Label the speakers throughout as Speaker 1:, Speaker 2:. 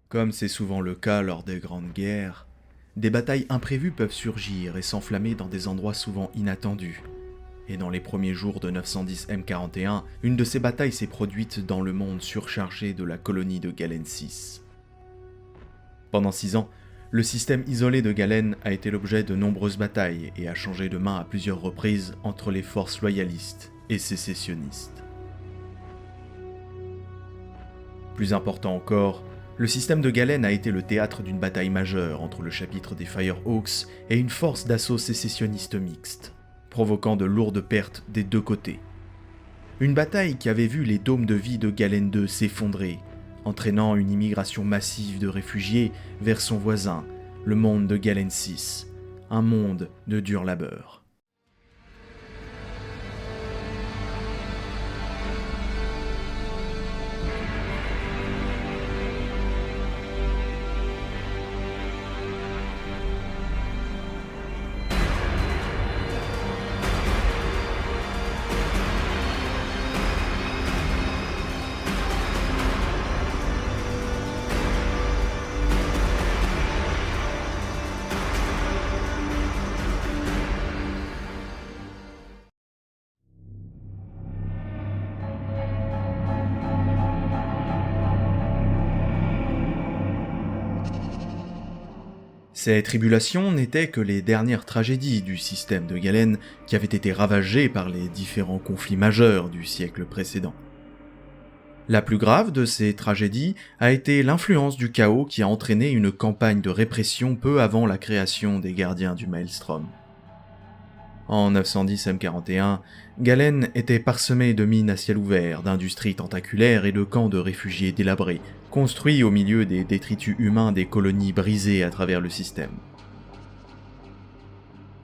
Speaker 1: Comme c'est souvent le cas lors des grandes guerres, des batailles imprévues peuvent surgir et s'enflammer dans des endroits souvent inattendus. Et dans les premiers jours de 910 M41, une de ces batailles s'est produite dans le monde surchargé de la colonie de Galen 6. Pendant 6 ans, le système isolé de Galen a été l'objet de nombreuses batailles et a changé de main à plusieurs reprises entre les forces loyalistes et sécessionnistes. Plus important encore, le système de Galen a été le théâtre d'une bataille majeure entre le chapitre des Firehawks et une force d'assaut sécessionniste mixte, provoquant de lourdes pertes des deux côtés. Une bataille qui avait vu les dômes de vie de Galen 2 s'effondrer, entraînant une immigration massive de réfugiés vers son voisin, le monde de Galen 6, un monde de dur labeur. Ces tribulations n'étaient que les dernières tragédies du système de Galen qui avait été ravagé par les différents conflits majeurs du siècle précédent. La plus grave de ces tragédies a été l'influence du chaos qui a entraîné une campagne de répression peu avant la création des gardiens du Maelstrom. En 910 M41, Galen était parsemé de mines à ciel ouvert, d'industries tentaculaires et de camps de réfugiés délabrés, construits au milieu des détritus humains des colonies brisées à travers le système.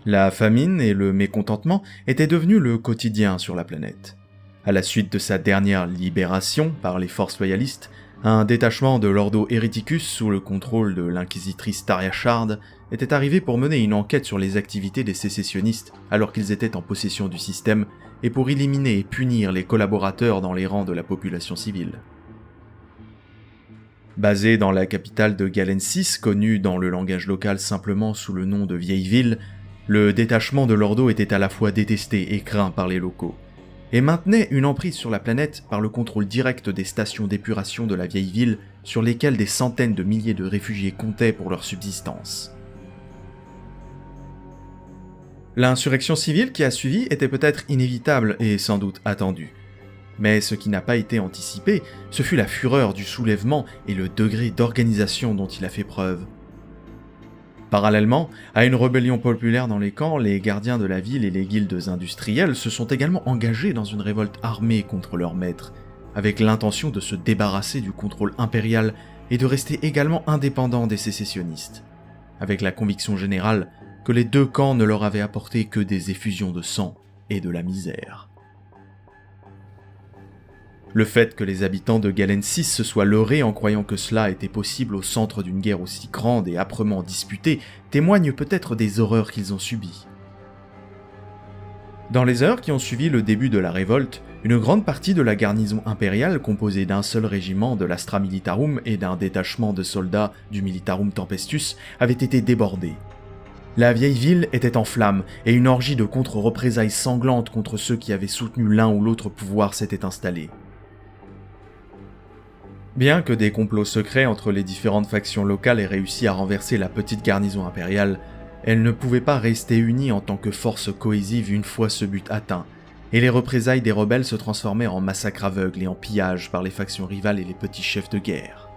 Speaker 1: La famine et le mécontentement étaient devenus le quotidien sur la planète. À la suite de sa dernière libération par les forces loyalistes, un détachement de l'Ordo Hereticus sous le contrôle de l'inquisitrice Taria Shard était arrivé pour mener une enquête sur les activités des sécessionnistes alors qu'ils étaient en possession du système et pour éliminer et punir les collaborateurs dans les rangs de la population civile. Basé dans la capitale de Galen 6, connue dans le langage local simplement sous le nom de Vieille Ville, le détachement de l'Ordo était à la fois détesté et craint par les locaux, et maintenait une emprise sur la planète par le contrôle direct des stations d'épuration de la Vieille Ville sur lesquelles des centaines de milliers de réfugiés comptaient pour leur subsistance. L'insurrection civile qui a suivi était peut-être inévitable et sans doute attendue. Mais ce qui n'a pas été anticipé, ce fut la fureur du soulèvement et le degré d'organisation dont il a fait preuve. Parallèlement à une rébellion populaire dans les camps, les gardiens de la ville et les guildes industrielles se sont également engagés dans une révolte armée contre leur maître, avec l'intention de se débarrasser du contrôle impérial et de rester également indépendants des sécessionnistes, avec la conviction générale que les deux camps ne leur avaient apporté que des effusions de sang et de la misère. Le fait que les habitants de Galen 6 se soient leurrés en croyant que cela était possible au centre d'une guerre aussi grande et âprement disputée témoigne peut-être des horreurs qu'ils ont subies. Dans les heures qui ont suivi le début de la révolte, une grande partie de la garnison impériale composée d'un seul régiment de l'Astra Militarum et d'un détachement de soldats du Militarum Tempestus avait été débordée. La vieille ville était en flammes et une orgie de contre-représailles sanglantes contre ceux qui avaient soutenu l'un ou l'autre pouvoir s'était installée. Bien que des complots secrets entre les différentes factions locales aient réussi à renverser la petite garnison impériale, elle ne pouvait pas rester unie en tant que force cohésive une fois ce but atteint, et les représailles des rebelles se transformèrent en massacres aveugles et en pillages par les factions rivales et les petits chefs de guerre.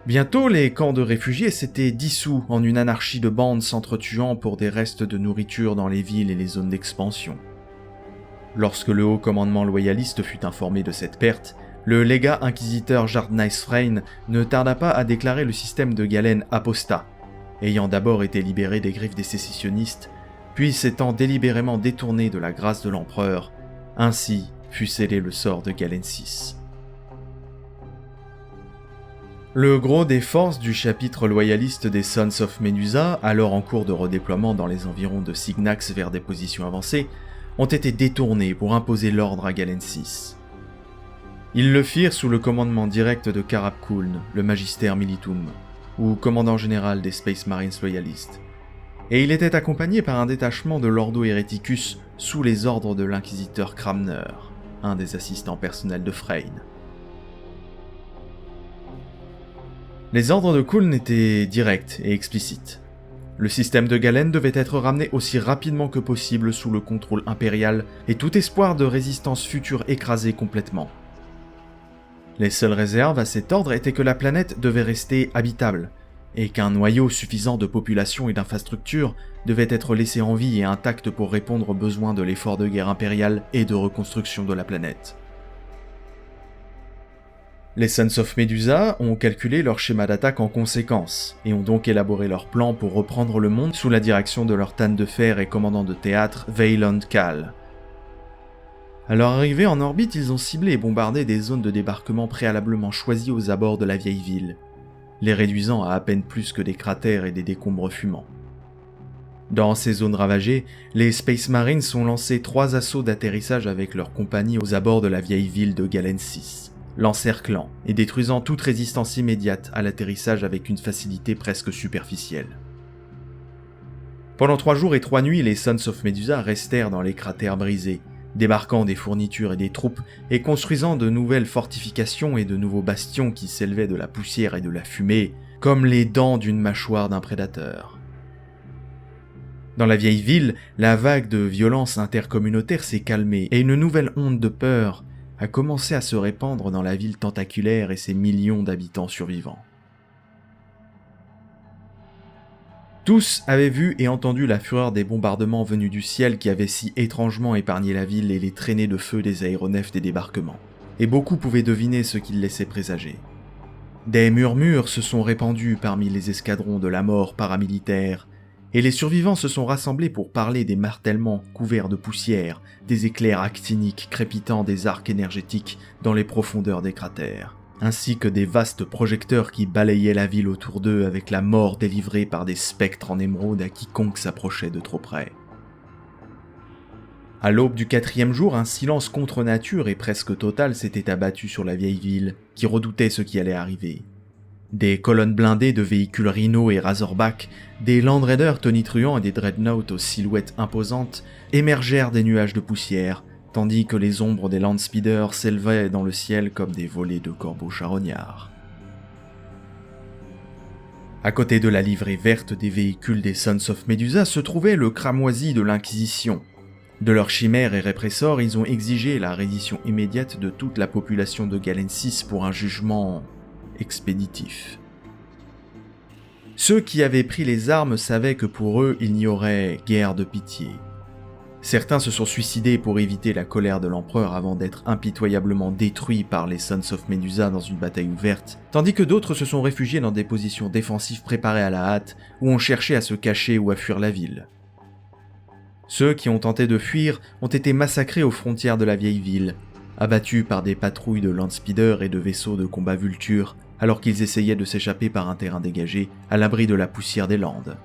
Speaker 1: Bientôt, les camps de réfugiés s'étaient dissous en une anarchie de bandes s'entretuant pour des restes de nourriture dans les villes et les zones d'expansion. Lorsque le haut commandement loyaliste fut informé de cette perte, le légat inquisiteur Jardnaisfrein ne tarda pas à déclarer le système de Galen apostat, ayant d'abord été libéré des griffes des sécessionnistes, puis s'étant délibérément détourné de la grâce de l'empereur. Ainsi fut scellé le sort de Galen 6. Le gros des forces du chapitre loyaliste des Sons of Medusa, alors en cours de redéploiement dans les environs de Signax vers des positions avancées, ont été détournés pour imposer l'ordre à Galen 6. Ils le firent sous le commandement direct de Karab Kuln, le Magister Militum, ou commandant général des Space Marines loyalistes. Et il était accompagné par un détachement de l'Ordo Hereticus sous les ordres de l'inquisiteur Cramner, un des assistants personnels de Freyn. Les ordres de Kuln étaient directs et explicites. Le système de Galen devait être ramené aussi rapidement que possible sous le contrôle impérial et tout espoir de résistance future écrasé complètement. Les seules réserves à cet ordre étaient que la planète devait rester habitable, et qu'un noyau suffisant de population et d'infrastructures devait être laissé en vie et intact pour répondre aux besoins de l'effort de guerre impérial et de reconstruction de la planète. Les Sons of Medusa ont calculé leur schéma d'attaque en conséquence, et ont donc élaboré leur plan pour reprendre le monde sous la direction de leur tanne de fer et commandant de théâtre, Weyland Kal. À leur arrivée en orbite, ils ont ciblé et bombardé des zones de débarquement préalablement choisies aux abords de la vieille ville, les réduisant à peine plus que des cratères et des décombres fumants. Dans ces zones ravagées, les Space Marines ont lancé 3 assauts d'atterrissage avec leurs compagnies aux abords de la vieille ville de Galen 6, l'encerclant et détruisant toute résistance immédiate à l'atterrissage avec une facilité presque superficielle. Pendant 3 jours et 3 nuits, les Sons of Medusa restèrent dans les cratères brisés, débarquant des fournitures et des troupes et construisant de nouvelles fortifications et de nouveaux bastions qui s'élevaient de la poussière et de la fumée, comme les dents d'une mâchoire d'un prédateur. Dans la vieille ville, la vague de violence intercommunautaire s'est calmée et une nouvelle onde de peur a commencé à se répandre dans la ville tentaculaire et ses millions d'habitants survivants. Tous avaient vu et entendu la fureur des bombardements venus du ciel qui avaient si étrangement épargné la ville et les traînées de feu des aéronefs des débarquements, et beaucoup pouvaient deviner ce qu'ils laissaient présager. Des murmures se sont répandus parmi les escadrons de la mort paramilitaire, et les survivants se sont rassemblés pour parler des martèlements couverts de poussière, des éclairs actiniques crépitant des arcs énergétiques dans les profondeurs des cratères, ainsi que des vastes projecteurs qui balayaient la ville autour d'eux avec la mort délivrée par des spectres en émeraude à quiconque s'approchait de trop près. À l'aube du 4e jour, un silence contre nature et presque total s'était abattu sur la vieille ville, qui redoutait ce qui allait arriver. Des colonnes blindées de véhicules Rhino et Razorback, des Land Raiders tonitruants et des Dreadnoughts aux silhouettes imposantes émergèrent des nuages de poussière, tandis que les ombres des Landspeeders s'élevaient dans le ciel comme des volées de corbeaux charognards. À côté de la livrée verte des véhicules des Sons of Medusa se trouvait le cramoisi de l'Inquisition. De leurs chimères et répressors, ils ont exigé la reddition immédiate de toute la population de Galen 6 pour un jugement expéditif. Ceux qui avaient pris les armes savaient que pour eux, il n'y aurait guère de pitié. Certains se sont suicidés pour éviter la colère de l'empereur avant d'être impitoyablement détruits par les Sons of Medusa dans une bataille ouverte, tandis que d'autres se sont réfugiés dans des positions défensives préparées à la hâte ou ont cherché à se cacher ou à fuir la ville. Ceux qui ont tenté de fuir ont été massacrés aux frontières de la vieille ville, abattus par des patrouilles de Landspeeder et de vaisseaux de combat Vulture, alors qu'ils essayaient de s'échapper par un terrain dégagé, à l'abri de la poussière des Landes.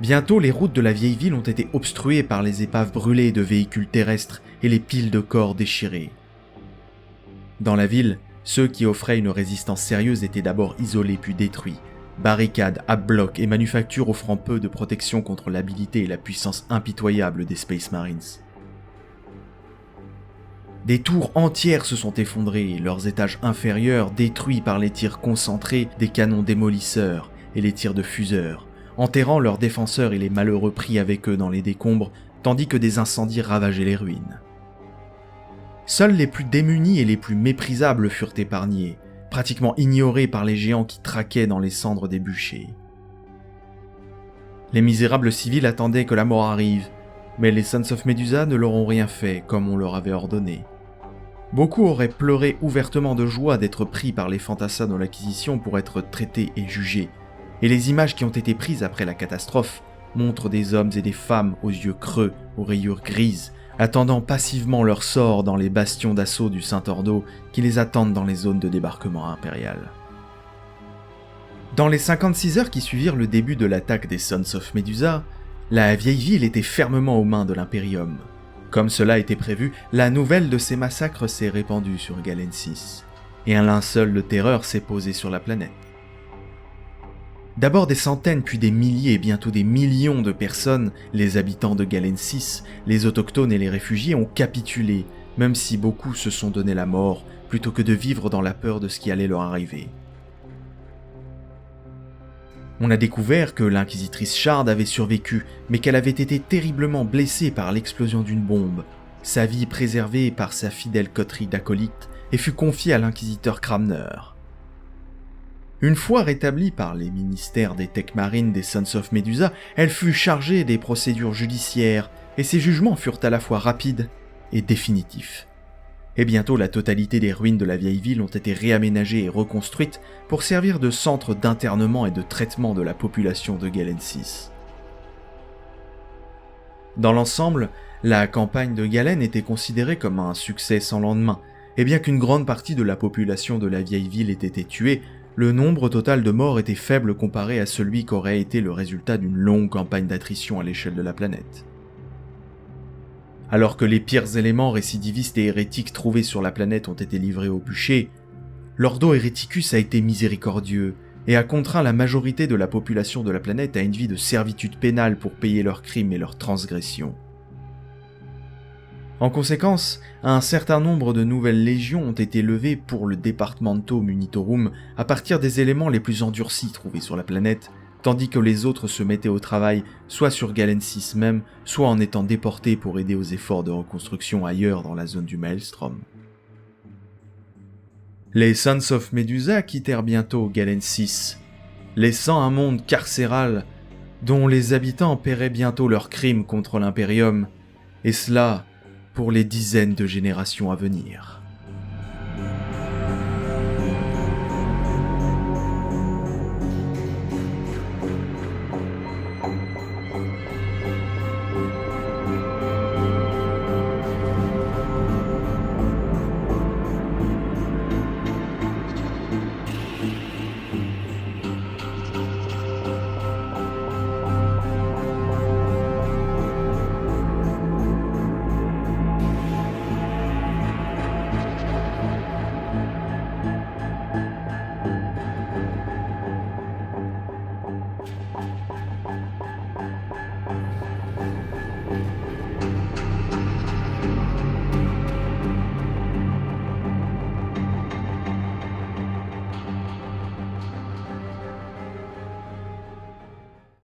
Speaker 1: Bientôt, les routes de la vieille ville ont été obstruées par les épaves brûlées de véhicules terrestres et les piles de corps déchirés. Dans la ville, ceux qui offraient une résistance sérieuse étaient d'abord isolés puis détruits, barricades, ab-blocs et manufactures offrant peu de protection contre l'habilité et la puissance impitoyable des Space Marines. Des tours entières se sont effondrées, leurs étages inférieurs détruits par les tirs concentrés des canons démolisseurs et les tirs de fuseurs, enterrant leurs défenseurs et les malheureux pris avec eux dans les décombres, tandis que des incendies ravageaient les ruines. Seuls les plus démunis et les plus méprisables furent épargnés, pratiquement ignorés par les géants qui traquaient dans les cendres des bûchers. Les misérables civils attendaient que la mort arrive, mais les Sons of Medusa ne leur ont rien fait comme on leur avait ordonné. Beaucoup auraient pleuré ouvertement de joie d'être pris par les fantassins de l'Inquisition pour être traités et jugés, et les images qui ont été prises après la catastrophe montrent des hommes et des femmes aux yeux creux, aux rayures grises, attendant passivement leur sort dans les bastions d'assaut du Saint-Ordo qui les attendent dans les zones de débarquement impérial. Dans les 56 heures qui suivirent le début de l'attaque des Sons of Medusa, la vieille ville était fermement aux mains de l'Imperium. Comme cela était prévu, la nouvelle de ces massacres s'est répandue sur Galen 6, et un linceul de terreur s'est posé sur la planète. D'abord des centaines, puis des milliers et bientôt des millions de personnes, les habitants de Galen 6, les autochtones et les réfugiés ont capitulé, même si beaucoup se sont donné la mort, plutôt que de vivre dans la peur de ce qui allait leur arriver. On a découvert que l'inquisitrice Shard avait survécu, mais qu'elle avait été terriblement blessée par l'explosion d'une bombe, sa vie préservée par sa fidèle coterie d'acolytes et fut confiée à l'inquisiteur Cramner. Une fois rétablie par les ministères des Tech Marines des Sons of Medusa, elle fut chargée des procédures judiciaires, et ses jugements furent à la fois rapides et définitifs. Et bientôt la totalité des ruines de la vieille ville ont été réaménagées et reconstruites pour servir de centre d'internement et de traitement de la population de Galen 6. Dans l'ensemble, la campagne de Galen était considérée comme un succès sans lendemain, et bien qu'une grande partie de la population de la vieille ville ait été tuée, le nombre total de morts était faible comparé à celui qu'aurait été le résultat d'une longue campagne d'attrition à l'échelle de la planète. Alors que les pires éléments récidivistes et hérétiques trouvés sur la planète ont été livrés au bûcher, l'Ordo Hereticus a été miséricordieux et a contraint la majorité de la population de la planète à une vie de servitude pénale pour payer leurs crimes et leurs transgressions. En conséquence, un certain nombre de nouvelles légions ont été levées pour le Departamento Munitorum à partir des éléments les plus endurcis trouvés sur la planète, tandis que les autres se mettaient au travail soit sur Galen 6 même, soit en étant déportés pour aider aux efforts de reconstruction ailleurs dans la zone du Maelstrom. Les Sons of Medusa quittèrent bientôt Galen 6, laissant un monde carcéral dont les habitants paieraient bientôt leurs crimes contre l'Imperium, et cela pour les dizaines de générations à venir.